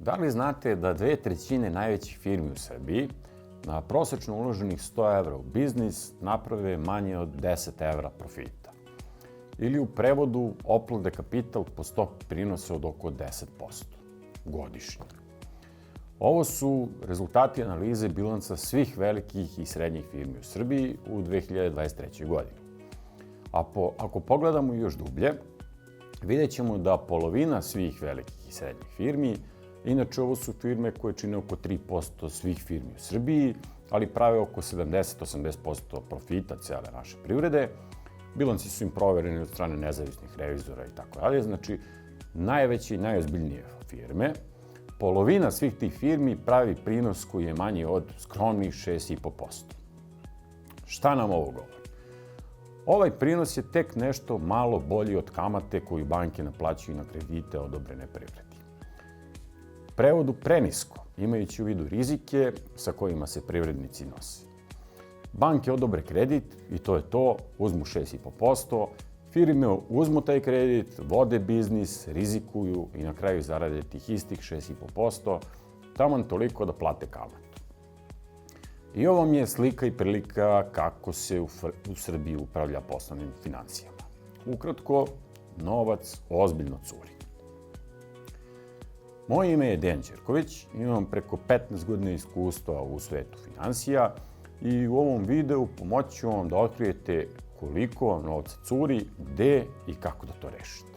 Da li znate da 2/3 najvećih firmi u Srbiji na prosečno uloženih 100 evra u biznis naprave manje od 10 evra profita? Ili u prevodu oplode kapital po stopi prinosa od oko 10% godišnje. Ovo su rezultati analize bilansa svih velikih i srednjih firmi u Srbiji u 2023. godini. Ako pogledamo još dublje, vidjet ćemo da polovina svih velikih i srednjih firmi, inače ovo su firme koje čine oko 3% svih firmi u Srbiji, ali prave oko 70-80% profita cijele naše privrede. Bilansi su im provereni od strane nezavisnih revizora i tako dalje. Znači, najveće i najozbiljnije firme, polovina svih tih firmi pravi prinos koji je manji od skromnih 6,5%. Šta nam ovo govori? Ovaj prinos je tek nešto malo bolji od kamate koju banke naplaćuju na kredite odobrene privredi. Prevodu prenisko, imajući u vidu rizike sa kojima se privrednici nose. Banke odobre kredit i to je to, uzmu 6,5%, firme uzmu taj kredit, vode biznis, rizikuju i na kraju zarade tih istih 6,5%, taman toliko da plate kamatu. I ovo mi je slika i prilika kako se u Srbiji upravlja poslovnim financijama. Ukratko, novac ozbiljno curi. Moje ime je Dejan Ćirković, imam preko 15 godina iskustva u svetu finansija i u ovom videu pomoći ću vam da otkrijete koliko novca curi, gde i kako da to rešite.